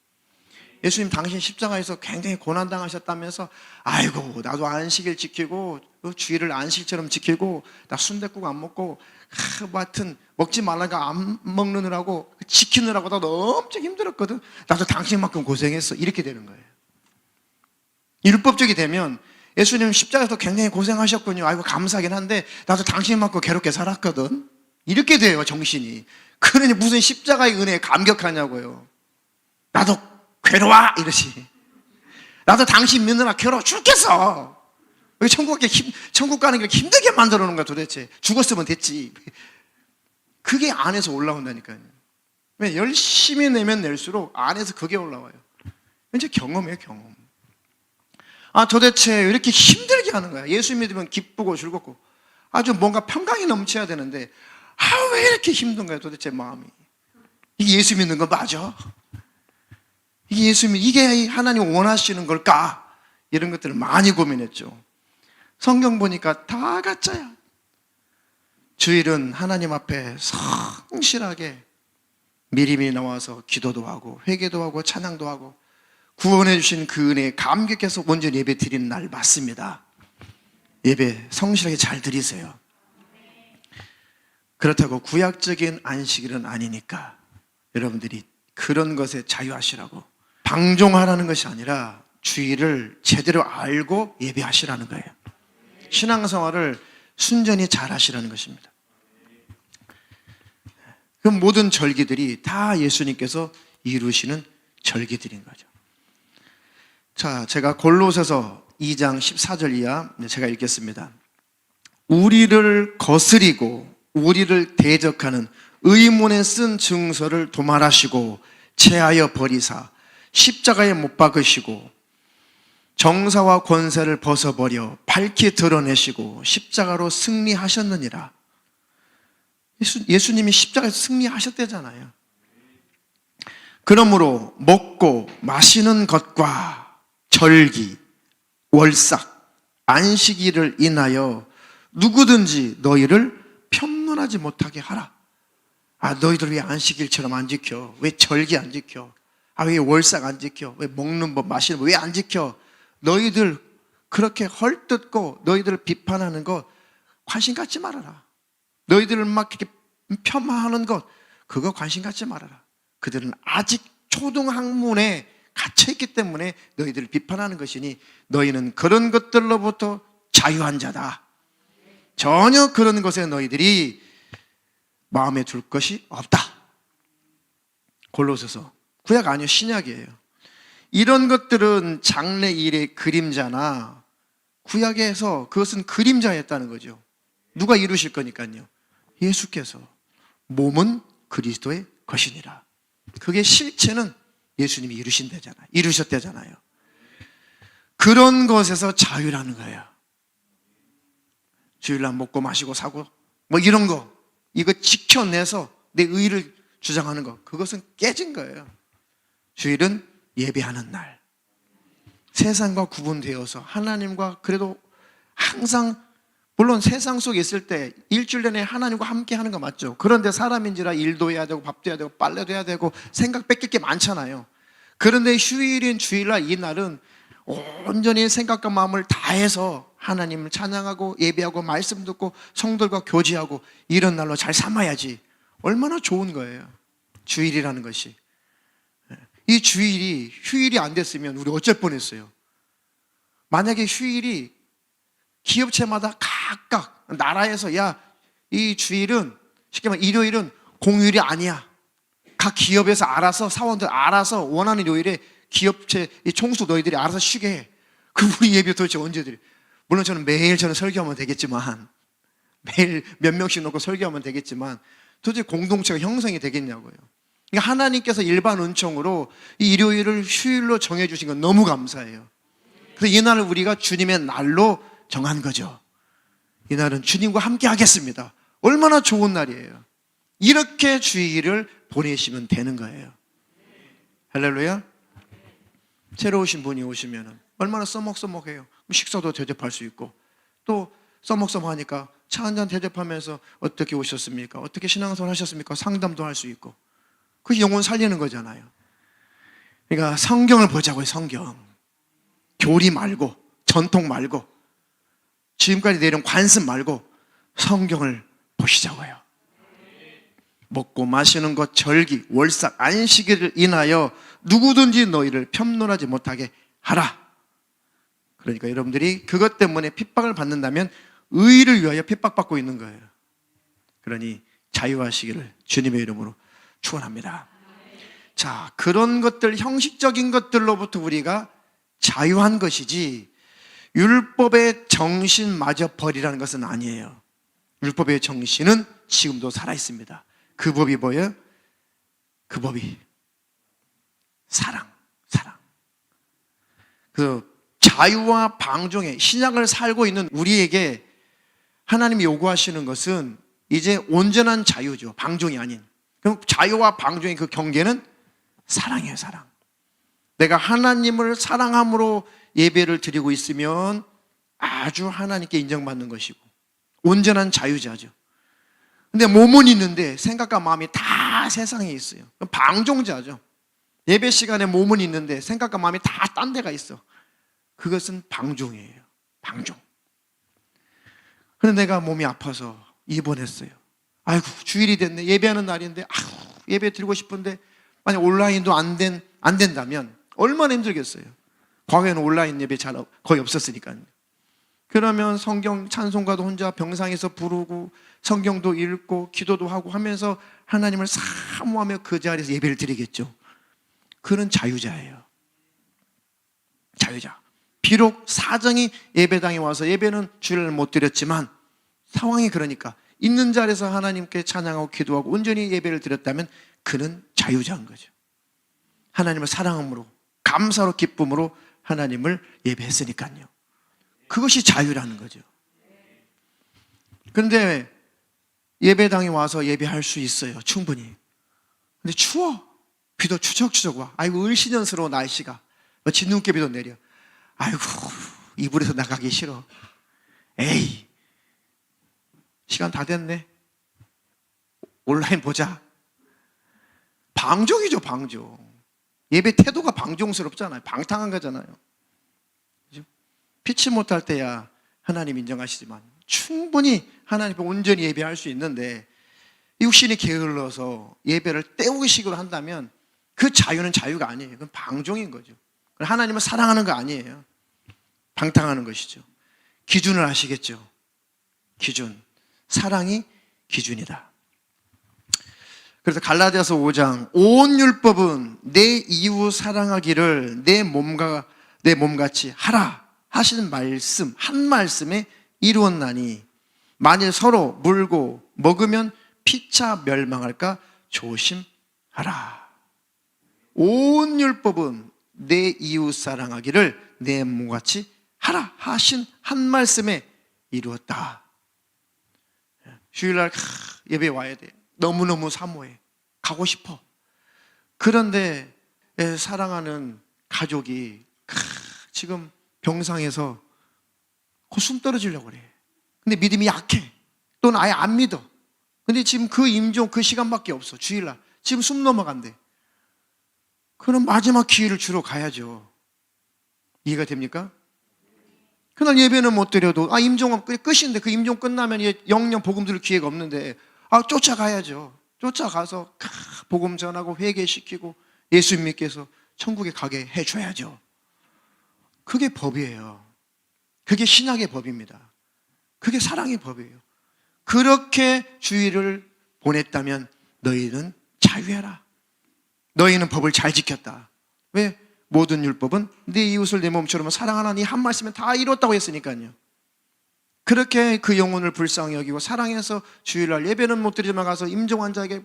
예수님 당신 십자가에서 굉장히 고난당하셨다면서 아이고 나도 안식일 지키고 주일을 안식처럼 지키고 나 순댓국 안 먹고 뭐 하여튼 먹지 말라니까 안 먹느라고 지키느라고 나도 엄청 힘들었거든. 나도 당신만큼 고생했어. 이렇게 되는 거예요. 율법적이 되면 예수님 십자가에서 굉장히 고생하셨군요. 아이고 감사하긴 한데 나도 당신만큼 괴롭게 살았거든. 이렇게 돼요 정신이. 그러니 무슨 십자가의 은혜에 감격하냐고요. 나도 괴로워 이러지. 나도 당신 믿느라 괴로워 죽겠어. 왜 천국 가는 길 힘들게 만들어 놓은 거야 도대체. 죽었으면 됐지. 그게 안에서 올라온다니까요. 왜 열심히 내면 낼수록 안에서 그게 올라와요. 이제 경험이에요 경험. 도대체 왜 이렇게 힘들게 하는 거야. 예수 믿으면 기쁘고 즐겁고 아주 뭔가 평강이 넘쳐야 되는데 왜 이렇게 힘든 거야 도대체 마음이. 이게 예수 믿는 거 맞아? 이게 하나님 원하시는 걸까? 이런 것들을 많이 고민했죠. 성경 보니까 다 가짜야. 주일은 하나님 앞에 성실하게 미리미리 나와서 기도도 하고 회개도 하고 찬양도 하고 구원해 주신 그 은혜에 감격해서 온전히 예배 드리는 날 맞습니다. 예배 성실하게 잘 드리세요. 그렇다고 구약적인 안식일은 아니니까 여러분들이 그런 것에 자유하시라고, 방종하라는 것이 아니라 주일을 제대로 알고 예배하시라는 거예요. 신앙생활을 순전히 잘 하시라는 것입니다. 그 모든 절기들이 다 예수님께서 이루시는 절기들인 거죠. 자, 제가 골로새서 2장 14절 이하 제가 읽겠습니다. 우리를 거스리고 우리를 대적하는 의문에 쓴 증서를 도말하시고 체하여 버리사 십자가에 못 박으시고 정사와 권세를 벗어버려 밝히 드러내시고 십자가로 승리하셨느니라. 예수님이 십자가에서 승리하셨대잖아요. 그러므로 먹고 마시는 것과 절기, 월삭, 안식일을 인하여 누구든지 너희를 편론하지 못하게 하라. 너희들 왜 안식일처럼 안 지켜? 왜 절기 안 지켜? 왜 월삭 안 지켜? 왜 먹는 법, 마시는 법 왜 안 지켜? 너희들 그렇게 헐뜯고 너희들을 비판하는 것 관심 갖지 말아라. 너희들을 막 이렇게 폄하하는 것 그거 관심 갖지 말아라. 그들은 아직 초등학문에 갇혀있기 때문에 너희들을 비판하는 것이니 너희는 그런 것들로부터 자유한 자다. 전혀 그런 것에 너희들이 마음에 둘 것이 없다. 골로새서 구약 아니요 신약이에요. 이런 것들은 장래일의 그림자나 구약에서 그것은 그림자였다는 거죠. 누가 이루실 거니까요. 예수께서 몸은 그리스도의 것이니라. 그게 실체는 예수님이 이루셨대잖아요. 그런 것에서 자유라는 거예요. 주일날 먹고 마시고 사고 뭐 이런 거 이거 지켜내서 내 의의를 주장하는 거 그것은 깨진 거예요. 주일은 예배하는 날, 세상과 구분되어서 하나님과 그래도 항상 물론 세상 속에 있을 때 일주일 내내 하나님과 함께 하는 거 맞죠. 그런데 사람인지라 일도 해야 되고 밥도 해야 되고 빨래도 해야 되고 생각 뺏길 게 많잖아요. 그런데 휴일인 주일날 이 날은 온전히 생각과 마음을 다해서 하나님을 찬양하고 예배하고 말씀 듣고 성도들과 교제하고 이런 날로 잘 삼아야지. 얼마나 좋은 거예요 주일이라는 것이. 이 주일이 휴일이 안 됐으면 우리 어쩔 뻔했어요. 만약에 휴일이 기업체마다 각각 나라에서 야, 이 주일은 쉽게 말해 일요일은 공휴일이 아니야. 각 기업에서 알아서 사원들 알아서 원하는 요일에 기업체 이 총수 너희들이 알아서 쉬게 해. 그 우리 예배 도대체 언제 드려? 물론 매일 설교하면 되겠지만 매일 몇 명씩 놓고 설교하면 되겠지만 도대체 공동체가 형성이 되겠냐고요. 그러니까 하나님께서 일반 은총으로 이 일요일을 휴일로 정해주신 건 너무 감사해요. 그래서 이 날을 우리가 주님의 날로 정한 거죠. 이날은 주님과 함께 하겠습니다. 얼마나 좋은 날이에요. 이렇게 주일을 보내시면 되는 거예요. 할렐루야. 새로 오신 분이 오시면 얼마나 써먹써먹해요. 식사도 대접할 수 있고 또 써먹써먹하니까 차 한잔 대접하면서 어떻게 오셨습니까? 어떻게 신앙생활 하셨습니까? 상담도 할 수 있고 그게 영혼 살리는 거잖아요. 그러니까 성경을 보자고요. 성경. 교리 말고 전통 말고 지금까지 내려온 관습 말고 성경을 보시자고요. 먹고 마시는 것, 절기, 월삭, 안식일을 인하여 누구든지 너희를 편론하지 못하게 하라. 그러니까 여러분들이 그것 때문에 핍박을 받는다면 의를 위하여 핍박받고 있는 거예요. 그러니 자유하시기를 주님의 이름으로 축원합니다. 자, 그런 것들, 형식적인 것들로부터 우리가 자유한 것이지 율법의 정신마저 버리라는 것은 아니에요. 율법의 정신은 지금도 살아있습니다. 그 법이 뭐예요? 그 법이 사랑. 그 자유와 방종의 신약을 살고 있는 우리에게 하나님이 요구하시는 것은 이제 온전한 자유죠. 방종이 아닌. 그럼 자유와 방종의 그 경계는 사랑이에요. 사랑. 내가 하나님을 사랑함으로 예배를 드리고 있으면 아주 하나님께 인정받는 것이고 온전한 자유자죠. 근데 몸은 있는데 생각과 마음이 다 세상에 있어요. 그럼 방종자죠. 예배 시간에 몸은 있는데 생각과 마음이 다 딴 데가 있어. 그것은 방종이에요. 방종. 그런데 내가 몸이 아파서 입원했어요. 아이고 주일이 됐네. 예배하는 날인데 예배 드리고 싶은데 만약 온라인도 안 된다면 얼마나 힘들겠어요. 과거에는 온라인 예배 거의 없었으니까요. 그러면 성경 찬송가도 혼자 병상에서 부르고 성경도 읽고 기도도 하고 하면서 하나님을 사모하며 그 자리에서 예배를 드리겠죠. 그는 자유자예요. 자유자. 비록 사정이 예배당에 와서 예배는 주일날 못 드렸지만 상황이 그러니까 있는 자리에서 하나님께 찬양하고 기도하고 온전히 예배를 드렸다면 그는 자유자인 거죠. 하나님을 사랑함으로 감사로 기쁨으로 하나님을 예배했으니까요. 그것이 자유라는 거죠. 그런데 예배당에 와서 예배할 수 있어요. 충분히. 근데 추워. 비도 추적추적 와. 아이고 을씨년스러워 날씨가. 진눈깨비도 내려. 아이고 이불에서 나가기 싫어. 에이 시간 다 됐네. 온라인 보자. 방종이죠. 방종. 예배 태도가 방종스럽잖아요. 방탕한 거잖아요. 피치 못할 때야 하나님 인정하시지만 충분히 하나님 앞에 온전히 예배할 수 있는데 육신이 게을러서 예배를 때우기 식으로 한다면 그 자유는 자유가 아니에요. 그건 방종인 거죠. 하나님을 사랑하는 거 아니에요. 방탕하는 것이죠. 기준을 아시겠죠? 기준. 사랑이 기준이다. 그래서 갈라디아서 5장 온 율법은 내 이웃 사랑하기를 내 몸같이 하라 하시는 말씀 한 말씀에 이루었나니 만일 서로 물고 먹으면 피차 멸망할까 조심하라. 온 율법은 내 이웃 사랑하기를 내 몸같이 하라 하신 한 말씀에 이루었다. 주일날 예배 와야 돼. 너무너무 사모해. 가고 싶어. 그런데 사랑하는 가족이 지금 병상에서 곧 숨 떨어지려고 그래. 근데 믿음이 약해. 또는 아예 안 믿어. 근데 지금 그 임종 그 시간밖에 없어. 주일날. 지금 숨 넘어간대. 그럼 마지막 기회를 주러 가야죠. 이해가 됩니까? 그날 예배는 못 드려도 임종은 끝인데 그 임종 끝나면 영영 복음 들을 기회가 없는데 쫓아가야죠. 쫓아가서 복음 전하고 회개시키고 예수님께서 천국에 가게 해줘야죠. 그게 법이에요. 그게 신약의 법입니다. 그게 사랑의 법이에요. 그렇게 주의를 보냈다면 너희는 자유해라. 너희는 법을 잘 지켰다. 왜? 모든 율법은 네 이웃을 내 몸처럼 사랑하라 이 한 말씀에 다 이뤘다고 했으니까요. 그렇게 그 영혼을 불쌍히 여기고 사랑해서 주일날 예배는 못 드리지만 가서 임종한 자에게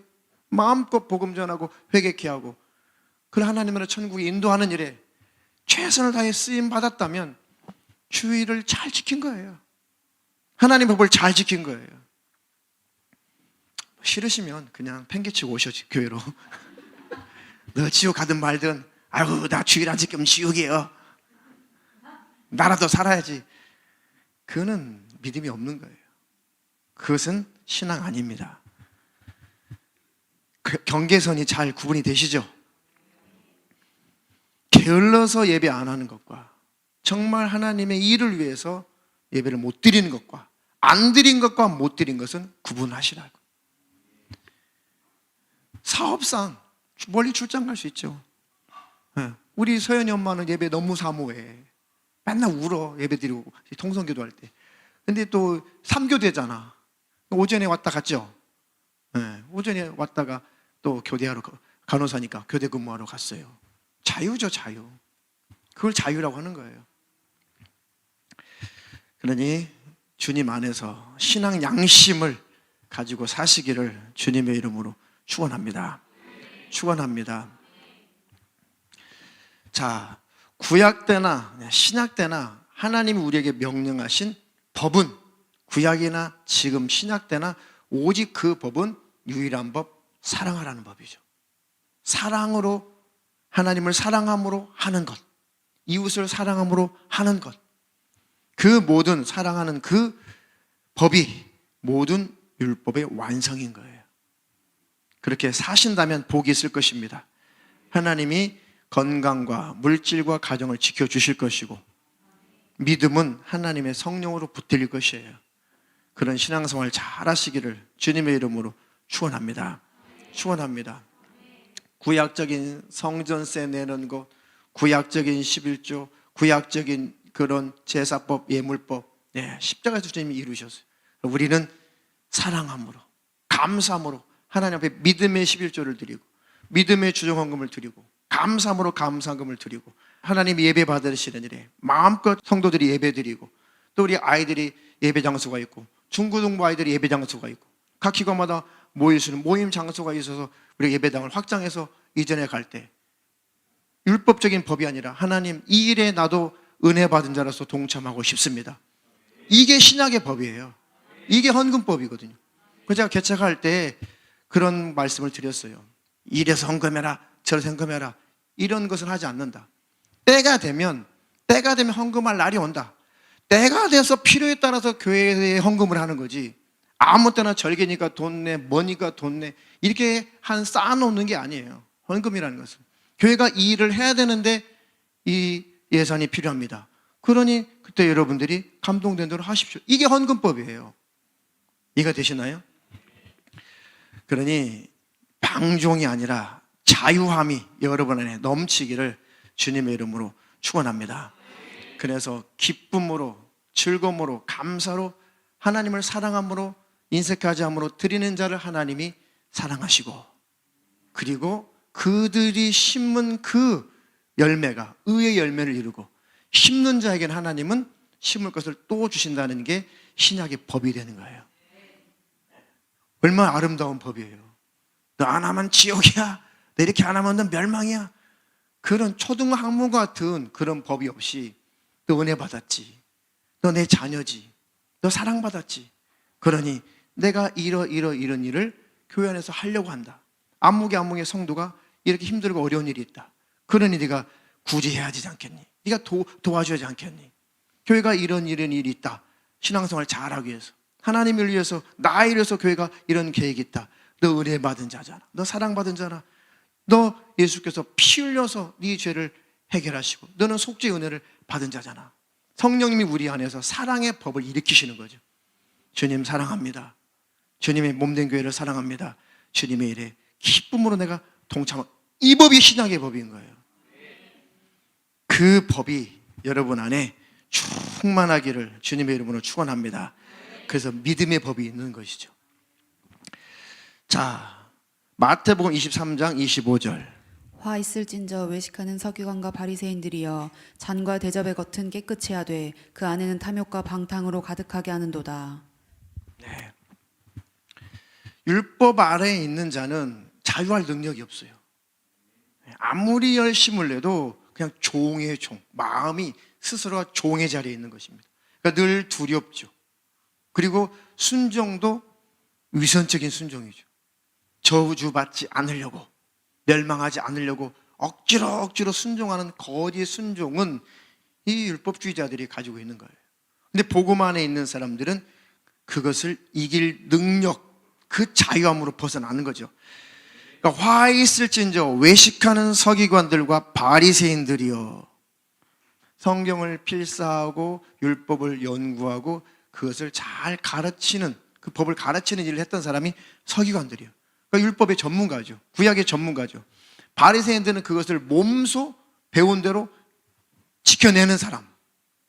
마음껏 복음 전하고 회개케 하고 그걸 하나님으로 천국에 인도하는 일에 최선을 다해 쓰임 받았다면 주의를 잘 지킨 거예요. 하나님 법을 잘 지킨 거예요. 싫으시면 그냥 팽개치고 오셔지 교회로. 너 지옥 가든 말든 아이고 나 주일 안 지키면 지옥이에요. 나라도 살아야지. 그거는 믿음이 없는 거예요. 그것은 신앙 아닙니다. 경계선이 잘 구분이 되시죠? 게을러서 예배 안 하는 것과 정말 하나님의 일을 위해서 예배를 못 드리는 것과 안 드린 것과 못 드린 것은 구분하시라고. 사업상 멀리 출장 갈 수 있죠. 우리 서연이 엄마는 예배 너무 사모해. 맨날 울어 예배 드리고 통성기도 할 때. 근데 또 3교대잖아. 오전에 왔다 갔죠. 오전에 왔다가 또 교대하러 간호사니까 교대 근무하러 갔어요. 자유죠, 자유. 그걸 자유라고 하는 거예요. 그러니 주님 안에서 신앙 양심을 가지고 사시기를 주님의 이름으로 축원합니다. 축원합니다. 자, 구약 때나 신약 때나 하나님이 우리에게 명령하신 법은 구약이나 지금 신약 때나 오직 그 법은 유일한 법, 사랑하라는 법이죠. 사랑으로 하나님을 사랑함으로 하는 것, 이웃을 사랑함으로 하는 것, 그 모든 사랑하는 그 법이 모든 율법의 완성인 거예요. 그렇게 사신다면 복이 있을 것입니다. 하나님이 건강과 물질과 가정을 지켜주실 것이고 믿음은 하나님의 성령으로 붙들릴 것이에요. 그런 신앙생활 잘 하시기를 주님의 이름으로 축원합니다. 축원합니다. 구약적인 성전세 내는 것, 구약적인 11조, 구약적인 그런 제사법, 예물법, 십자가에서 주님이 이루셨어요. 우리는 사랑함으로, 감사함으로 하나님 앞에 믿음의 11조를 드리고 믿음의 주정헌금을 드리고 감사함으로 감사금을 드리고 하나님이 예배 받으시는 일에 마음껏 성도들이 예배 드리고 또 우리 아이들이 예배 장소가 있고 중고등부 아이들이 예배 장소가 있고 각 기관마다 모일 수 있는 모임 장소가 있어서 우리 예배당을 확장해서 이전에 갈 때 율법적인 법이 아니라 하나님 이 일에 나도 은혜 받은 자로서 동참하고 싶습니다. 이게 신약의 법이에요. 이게 헌금법이거든요. 그래서 제가 개척할 때 그런 말씀을 드렸어요. 이래서 헌금해라 저래서 헌금해라 이런 것은 하지 않는다. 때가 되면 헌금할 날이 온다. 때가 돼서 필요에 따라서 교회에 헌금을 하는 거지 아무 때나 절개니까 돈 내, 뭐니까 돈 내 이렇게 쌓아놓는 게 아니에요. 헌금이라는 것은 교회가 이 일을 해야 되는데 이 예산이 필요합니다. 그러니 그때 여러분들이 감동된 대로 하십시오. 이게 헌금법이에요. 이해가 되시나요? 그러니 방종이 아니라 자유함이 여러분 안에 넘치기를 주님의 이름으로 축원합니다. 그래서 기쁨으로 즐거움으로 감사로 하나님을 사랑함으로 인색하지 않음으로 드리는 자를 하나님이 사랑하시고 그리고 그들이 심은 그 열매가 의의 열매를 이루고 심는 자에게는 하나님은 심을 것을 또 주신다는 게 신약의 법이 되는 거예요. 얼마나 아름다운 법이에요. 너 안 하면 지옥이야. 너 이렇게 안 하면 너 멸망이야. 그런 초등학문 같은 그런 법이 없이 너 은혜 받았지. 너 내 자녀지. 너 사랑받았지. 그러니 내가 이런 일을 교회 안에서 하려고 한다. 안목의 성도가 이렇게 힘들고 어려운 일이 있다. 그러니 네가 구제해야 하지 않겠니? 네가 도와줘야 하지 않겠니? 교회가 이런 일이 있다. 신앙생활 잘하기 위해서 하나님을 위해서 나를 위해서 교회가 이런 계획이 있다. 너 은혜 받은 자잖아. 너 사랑받은 자라. 너 예수께서 피 흘려서 네 죄를 해결하시고 너는 속죄의 은혜를 받은 자잖아. 성령님이 우리 안에서 사랑의 법을 일으키시는 거죠. 주님 사랑합니다. 주님의 몸된 교회를 사랑합니다. 주님의 일에 기쁨으로 내가 이 법이 신앙의 법인 거예요. 그 법이 여러분 안에 충만하기를 주님의 이름으로 축원합니다. 그래서 믿음의 법이 있는 것이죠. 자, 마태복음 23장 25절.
화 있을진저 외식하는 서기관과 바리새인들이여 잔과 대접의 겉은 깨끗이 하되 그 안에는 탐욕과 방탕으로 가득하게 하는도다.
네. 율법 아래에 있는 자는 자유할 능력이 없어요. 아무리 열심을 내도 그냥 종의 종, 마음이 스스로가 종의 자리에 있는 것입니다. 그러니까 늘 두렵죠. 그리고 순종도 위선적인 순종이죠. 저주받지 않으려고, 멸망하지 않으려고 억지로 순종하는 거짓 순종은 이 율법주의자들이 가지고 있는 거예요. 근데 복음 안에 있는 사람들은 그것을 이길 능력, 그 자유함으로 벗어나는 거죠. 그러니까 화 있을진저 외식하는 서기관들과 바리새인들이여. 성경을 필사하고 율법을 연구하고 그것을 잘 가르치는, 그 법을 가르치는 일을 했던 사람이 서기관들이에요. 그러니까 율법의 전문가죠. 구약의 전문가죠. 바리새인들은 그것을 몸소 배운 대로 지켜내는 사람.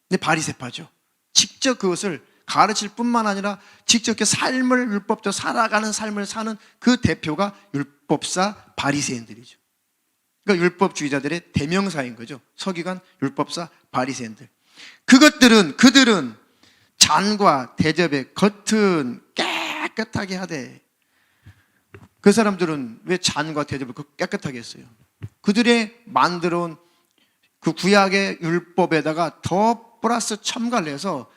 근데 바리새파죠. 직접 그것을 가르칠 뿐만 아니라 직접 그 삶을 율법대로 살아가는 삶을 사는 그 대표가 율법사 바리새인들이죠. 그러니까 율법주의자들의 대명사인 거죠. 서기관, 율법사, 바리새인들. 그들은 잔과 대접의 겉은 깨끗하게 하되, 그 사람들은 왜 잔과 대접을 깨끗하게 했어요? 그들의 만들어온 그 구약의 율법에다가 더 플러스 첨가를 해서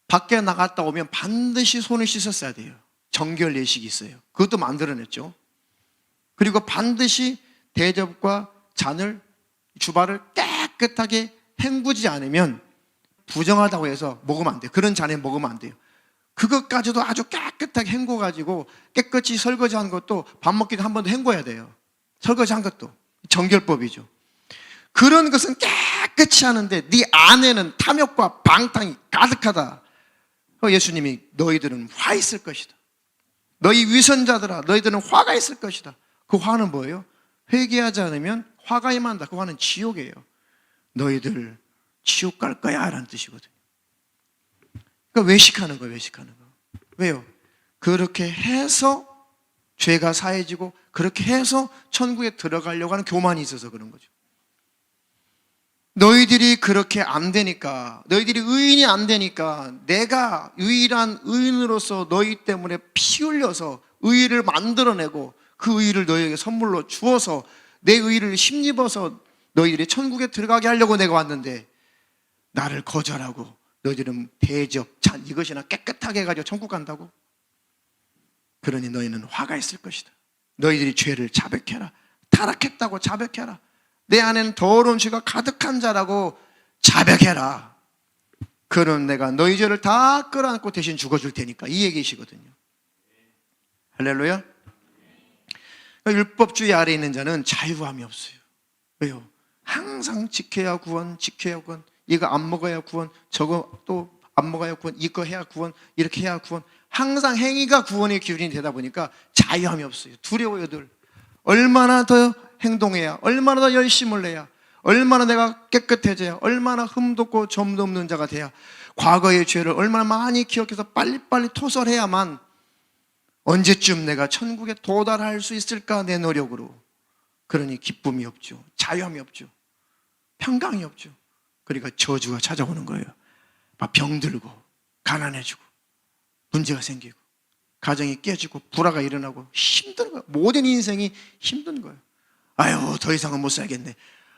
밖에 나갔다 오면 반드시 손을 씻었어야 돼요. 정결 예식이 있어요. 그것도 만들어냈죠. 그리고 반드시 대접과 잔을, 주발을 깨끗하게 헹구지 않으면 부정하다고 해서 먹으면 안 돼요. 그런 잔에 먹으면 안 돼요. 그것까지도 아주 깨끗하게 헹궈가지고 깨끗이 설거지한 것도 밥 먹기도 한 번 더 헹궈야 돼요. 설거지한 것도 정결법이죠. 그런 것은 깨끗이 하는데 네 안에는 탐욕과 방탕이 가득하다. 예수님이 너희들은 화 있을 것이다. 너희 위선자들아, 너희들은 화가 있을 것이다. 그 화는 뭐예요? 회개하지 않으면 화가 임한다. 그 화는 지옥이에요. 너희들 지옥 갈 거야 라는 뜻이거든요. 그러니까 외식하는 거예요. 외식하는 거. 왜요? 그렇게 해서 죄가 사해지고 그렇게 해서 천국에 들어가려고 하는 교만이 있어서 그런 거죠. 너희들이 그렇게 안 되니까, 너희들이 의인이 안 되니까 내가 유일한 의인으로서 너희 때문에 피 흘려서 의의를 만들어내고 그 의의를 너희에게 선물로 주어서 내 의의를 힘입어서 너희들이 천국에 들어가게 하려고 내가 왔는데 나를 거절하고 너희들은 대접, 잔 이것이나 깨끗하게 해가지고 천국 간다고? 그러니 너희는 화가 있을 것이다. 너희들이 죄를 자백해라. 타락했다고 자백해라. 내 안에는 더러운 죄가 가득한 자라고 자백해라. 그럼 내가 너희 죄를 다 끌어안고 대신 죽어줄 테니까, 이 얘기이시거든요. 할렐루야. 율법주의 아래에 있는 자는 자유함이 없어요. 왜요? 항상 지켜야 구원, 지켜야 구원. 이거 안 먹어야 구원, 저거 또 안 먹어야 구원, 이거 해야 구원, 이렇게 해야 구원. 항상 행위가 구원의 기준이 되다 보니까 자유함이 없어요. 두려워요. 늘 얼마나 더 행동해야, 얼마나 더 열심을 내야, 얼마나 내가 깨끗해져야, 얼마나 흠도 없고 점도 없는 자가 돼야, 과거의 죄를 얼마나 많이 기억해서 빨리빨리 토설해야만 언제쯤 내가 천국에 도달할 수 있을까, 내 노력으로. 그러니 기쁨이 없죠. 자유함이 없죠. 평강이 없죠. 그러니까 저주가 찾아오는 거예요. 막 병들고 가난해지고 문제가 생기고 가정이 깨지고 불화가 일어나고 힘든 거예요. 모든 인생이 힘든 거예요. 아이고 더 이상은 못 살겠네.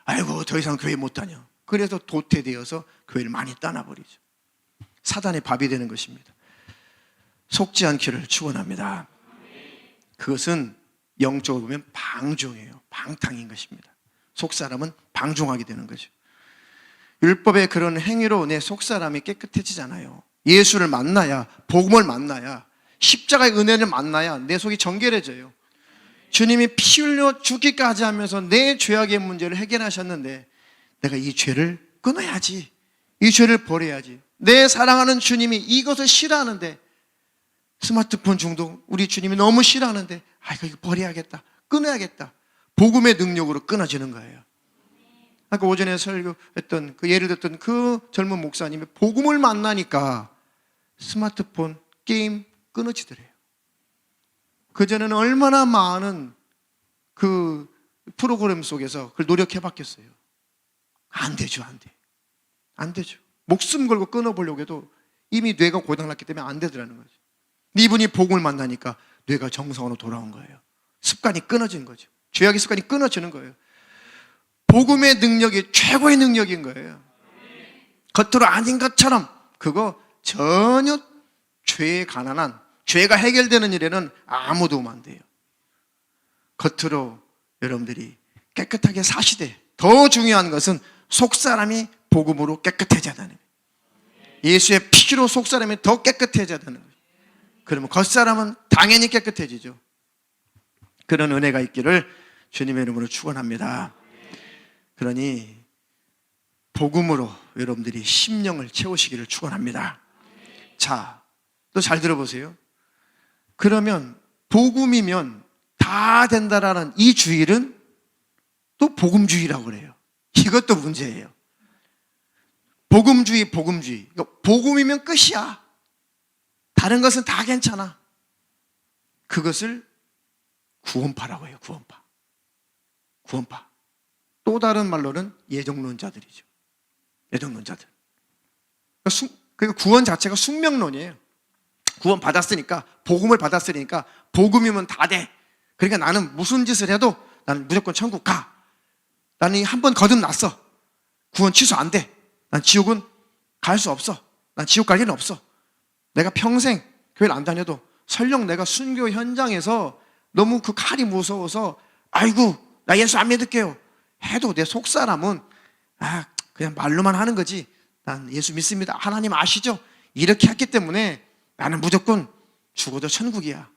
아이고 더 이상 교회 못 다녀. 그래서 도태되어서 교회를 많이 떠나버리죠. 사단의 밥이 되는 것입니다. 속지 않기를 축원합니다. 그것은 영적으로 보면 방종이에요. 방탕인 것입니다. 속사람은 방종하게 되는 거죠. 율법의 그런 행위로 내 속사람이 깨끗해지잖아요. 예수를 만나야, 복음을 만나야, 십자가의 은혜를 만나야 내 속이 정결해져요. 주님이 피 흘려 죽기까지 하면서 내 죄악의 문제를 해결하셨는데 내가 이 죄를 끊어야지, 이 죄를 버려야지. 내 사랑하는 주님이 이것을 싫어하는데, 스마트폰 중독 우리 주님이 너무 싫어하는데 이거 버려야겠다, 끊어야겠다. 복음의 능력으로 끊어지는 거예요. 아까 오전에 설교했던 그 예를 들었던 그 젊은 목사님이 복음을 만나니까 스마트폰, 게임 끊어지더래요. 그전에는 얼마나 많은 그 프로그램 속에서 그걸 노력해봤겠어요. 안 되죠, 안 돼. 안 되죠. 목숨 걸고 끊어보려고 해도 이미 뇌가 고장났기 때문에 안 되더라는 거죠. 근데 이분이 복음을 만나니까 뇌가 정상으로 돌아온 거예요. 습관이 끊어진 거죠. 죄악의 습관이 끊어지는 거예요. 복음의 능력이 최고의 능력인 거예요. 겉으로 아닌 것처럼 그거 전혀 죄에 가난한, 죄가 해결되는 일에는 아무 도움 안 돼요. 겉으로 여러분들이 깨끗하게 사시되 더 중요한 것은 속사람이 복음으로 깨끗해져야 되는 거예요. 예수의 피로 속사람이 더 깨끗해져야 되는 거예요. 그러면 겉사람은 당연히 깨끗해지죠. 그런 은혜가 있기를 주님의 이름으로 축원합니다. 그러니 복음으로 여러분들이 심령을 채우시기를 축원합니다. 자, 또 잘 들어보세요. 그러면 복음이면 다 된다라는 이 주일은 또 복음주의라고 그래요. 이것도 문제예요. 복음주의. 그러니까 복음이면 끝이야. 다른 것은 다 괜찮아. 그것을 구원파라고 해요. 구원파. 또 다른 말로는 예정론자들이죠. 예정론자들. 그러니까 구원 자체가 숙명론이에요. 구원 받았으니까, 복음을 받았으니까 복음이면 다 돼. 그러니까 나는 무슨 짓을 해도 나는 무조건 천국 가. 나는 한 번 거듭났어. 구원 취소 안 돼. 난 지옥은 갈 수 없어. 난 지옥 갈 일은 없어. 내가 평생 교회를 안 다녀도 설령 내가 순교 현장에서 너무 그 칼이 무서워서 아이고 나 예수 안 믿을게요 해도 내 속사람은 그냥 말로만 하는 거지. 난 예수 믿습니다. 하나님 아시죠? 이렇게 했기 때문에 나는 무조건 죽어도 천국이야.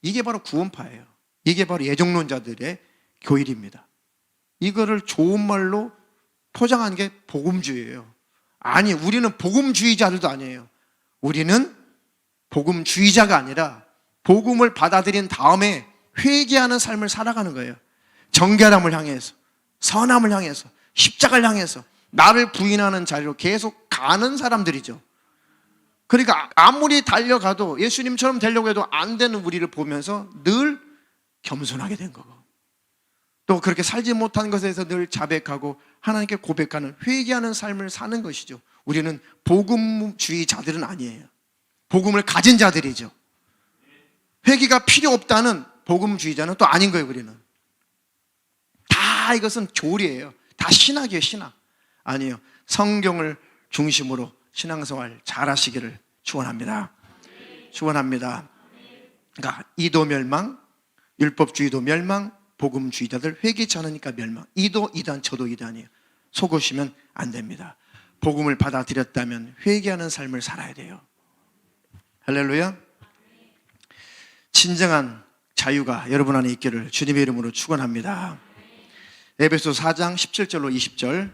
이게 바로 구원파예요. 이게 바로 예정론자들의 교일입니다. 이거를 좋은 말로 포장한 게 복음주의예요. 아니, 우리는 복음주의자들도 아니에요. 우리는 복음주의자가 아니라 복음을 받아들인 다음에 회개하는 삶을 살아가는 거예요. 정결함을 향해서, 선함을 향해서, 십자가를 향해서 나를 부인하는 자리로 계속 가는 사람들이죠. 그러니까 아무리 달려가도 예수님처럼 되려고 해도 안 되는 우리를 보면서 늘 겸손하게 된 거고, 또 그렇게 살지 못한 것에서 늘 자백하고 하나님께 고백하는, 회개하는 삶을 사는 것이죠. 우리는 복음주의자들은 아니에요. 복음을 가진 자들이죠. 회개가 필요 없다는 복음주의자는 또 아닌 거예요. 우리는 다 이것은 교리예요. 다 신학이에요. 신학 아니에요. 성경을 중심으로 신앙생활 잘 하시기를 축원합니다. 축원합니다. 그러니까 이도 멸망, 율법주의도 멸망, 복음주의자들 회개치 않으니까 멸망. 이도 이단, 저도 이단이에요. 속으시면 안 됩니다. 복음을 받아들였다면 회개하는 삶을 살아야 돼요. 할렐루야. 진정한 자유가 여러분 안에 있기를 주님의 이름으로 축원합니다. 에베소 4장 17절로 20절.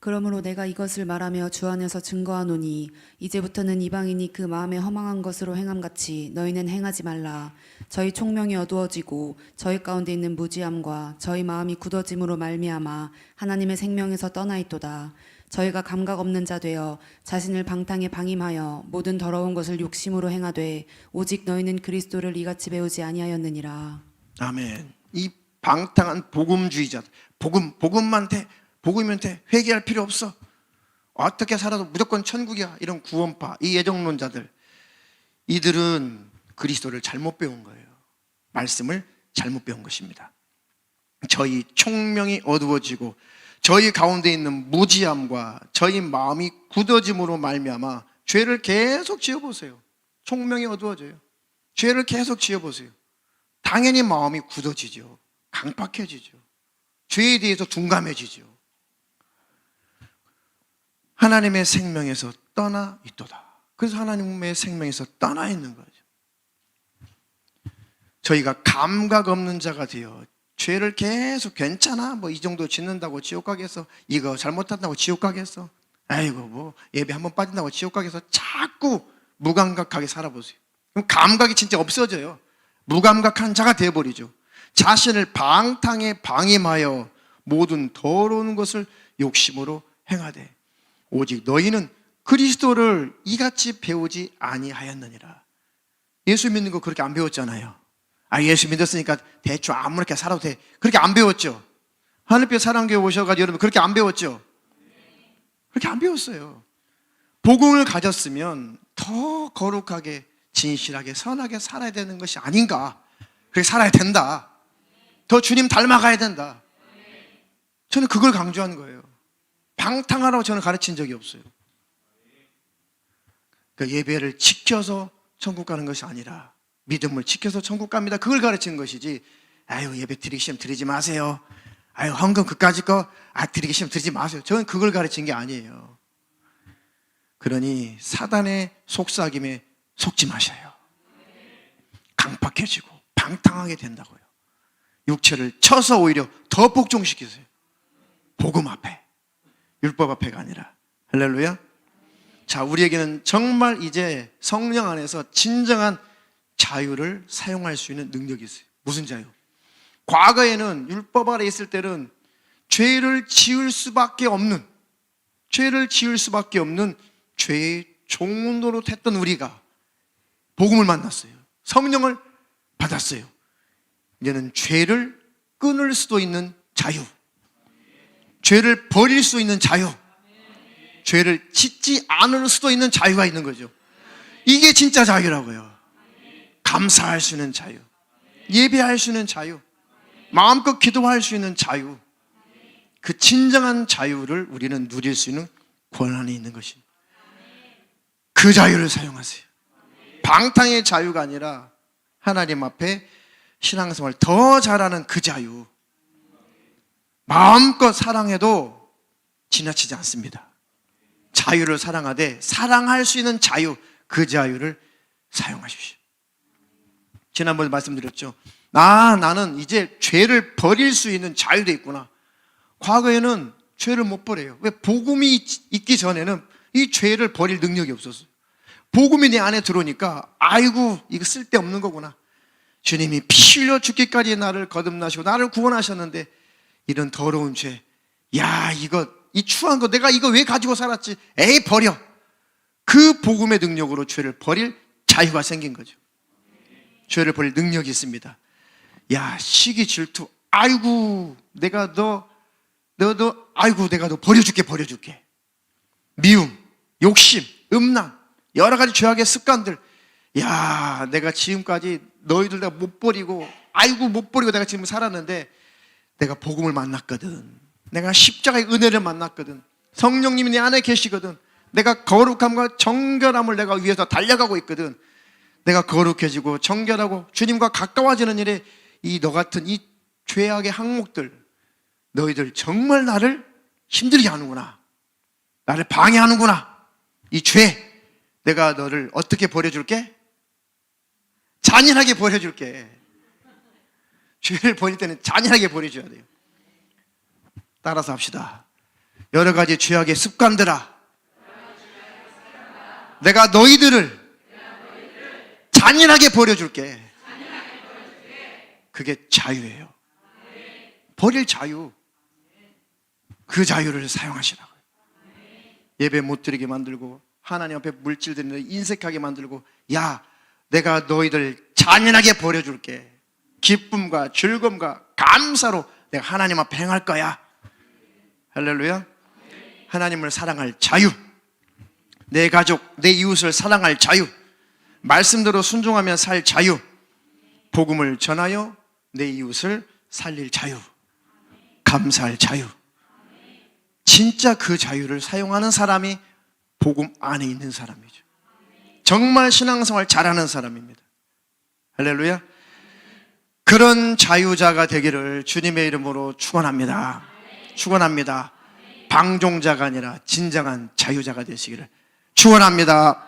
그러므로 내가 이것을 말하며 주 안에서 증거하노니 이제부터는 이방인이 그 마음에 허망한 것으로 행함같이 너희는 행하지 말라. 저희 총명이 어두워지고 저희 가운데 있는 무지함과 저희 마음이 굳어짐으로 말미암아 하나님의 생명에서 떠나 있도다. 저희가 감각 없는 자 되어 자신을 방탕에 방임하여 모든 더러운 것을 욕심으로 행하되 오직 너희는 그리스도를 이같이 배우지 아니하였느니라.
아멘. 이 방탕한 복음주의자들, 복음만 돼, 복음이면 돼, 회개할 필요 없어, 어떻게 살아도 무조건 천국이야, 이런 구원파, 이 예정론자들, 이들은 그리스도를 잘못 배운 거예요. 말씀을 잘못 배운 것입니다. 저희 총명이 어두워지고 저희 가운데 있는 무지함과 저희 마음이 굳어짐으로 말미암아 죄를 계속 지어보세요. 총명이 어두워져요. 죄를 계속 지어보세요. 당연히 마음이 굳어지죠. 강팍해지죠. 죄에 대해서 둔감해지죠. 하나님의 생명에서 떠나 있도다. 그래서 하나님의 생명에서 떠나 있는 거죠. 저희가 감각 없는 자가 되어 죄를 계속 괜찮아, 뭐 이 정도 짓는다고 지옥 가겠어, 이거 잘못한다고 지옥 가겠어, 아이고 뭐 예배 한번 빠진다고 지옥 가겠어, 자꾸 무감각하게 살아보세요. 그럼 감각이 진짜 없어져요. 무감각한 자가 되어버리죠. 자신을 방탕에 방임하여 모든 더러운 것을 욕심으로 행하되 오직 너희는 그리스도를 이같이 배우지 아니하였느니라. 예수 믿는 거 그렇게 안 배웠잖아요. 예수 믿었으니까 대충 아무렇게 살아도 돼. 그렇게 안 배웠죠. 하늘빛 사랑교회 오셔가지고 여러분 그렇게 안 배웠죠. 그렇게 안 배웠어요. 복음을 가졌으면 더 거룩하게 진실하게 선하게 살아야 되는 것이 아닌가. 그렇게 살아야 된다. 더 주님 닮아가야 된다. 저는 그걸 강조하는 거예요. 방탕하라고 저는 가르친 적이 없어요. 그 예배를 지켜서 천국 가는 것이 아니라 믿음을 지켜서 천국 갑니다. 그걸 가르치는 것이지. 예배 드리기 싫으면 드리지 마세요. 헌금 그까짓 거 드리기 싫으면 드리지 마세요. 저는 그걸 가르친 게 아니에요. 그러니 사단의 속삭임에 속지 마셔요. 강팍해지고 방탕하게 된다고요. 육체를 쳐서 오히려 더 복종시키세요. 복음 앞에, 율법 앞에가 아니라. 할렐루야. 자, 우리에게는 정말 이제 성령 안에서 진정한 자유를 사용할 수 있는 능력이 있어요. 무슨 자유? 과거에는 율법 아래 있을 때는 죄를 지을 수밖에 없는 죄의 종노릇했던 우리가 복음을 만났어요. 성령을 받았어요. 이제는 죄를 끊을 수도 있는 자유, 죄를 버릴 수 있는 자유, 죄를 짓지 않을 수도 있는 자유가 있는 거죠. 이게 진짜 자유라고요. 감사할 수 있는 자유, 예배할 수 있는 자유, 마음껏 기도할 수 있는 자유, 그 진정한 자유를 우리는 누릴 수 있는 권한이 있는 것입니다. 그 자유를 사용하세요. 방탕의 자유가 아니라 하나님 앞에 신앙생활 더 잘하는 그 자유, 마음껏 사랑해도 지나치지 않습니다. 자유를 사랑하되 사랑할 수 있는 자유, 그 자유를 사용하십시오. 지난번에 말씀드렸죠. 나는 이제 죄를 버릴 수 있는 자유도 있구나. 과거에는 죄를 못 버려요. 왜? 복음이 있기 전에는 이 죄를 버릴 능력이 없었어요. 복음이 내 안에 들어오니까 이거 쓸데없는 거구나. 주님이 피 흘려 죽기까지 나를 거듭나시고 나를 구원하셨는데 이런 더러운 죄, 이 추한 거 내가 이거 왜 가지고 살았지? 버려. 그 복음의 능력으로 죄를 버릴 자유가 생긴 거죠. 죄를 버릴 능력이 있습니다. 시기 질투, 내가 너 버려줄게. 미움, 욕심, 음란, 여러 가지 죄악의 습관들. 내가 지금까지 너희들 내가 못 버리고 내가 지금 살았는데 내가 복음을 만났거든. 내가 십자가의 은혜를 만났거든. 성령님이 내 안에 계시거든. 내가 거룩함과 정결함을 내가 위해서 달려가고 있거든. 내가 거룩해지고 정결하고 주님과 가까워지는 일에 너 같은 이 죄악의 항목들, 너희들 정말 나를 힘들게 하는구나. 나를 방해하는구나. 이 죄, 내가 너를 어떻게 버려줄게? 잔인하게 버려줄게. 죄를 버릴 때는 잔인하게 버려줘야 돼요. 따라서 합시다. 여러 가지 죄악의 습관들아, 내가 너희들을 잔인하게 버려줄게. 그게 자유예요. 버릴 자유, 그 자유를 사용하시라고요. 예배 못 드리게 만들고 하나님 앞에 물질들을 인색하게 만들고, 내가 너희들 잔인하게 버려줄게. 기쁨과 즐거움과 감사로 내가 하나님 앞에 행할 거야. 할렐루야. 하나님을 사랑할 자유, 내 가족, 내 이웃을 사랑할 자유, 말씀대로 순종하며 살 자유, 복음을 전하여 내 이웃을 살릴 자유, 감사할 자유. 진짜 그 자유를 사용하는 사람이 복음 안에 있는 사람이죠. 정말 신앙생활 잘하는 사람입니다. 할렐루야. 그런 자유자가 되기를 주님의 이름으로 축원합니다. 축원합니다. 방종자가 아니라 진정한 자유자가 되시기를 축원합니다.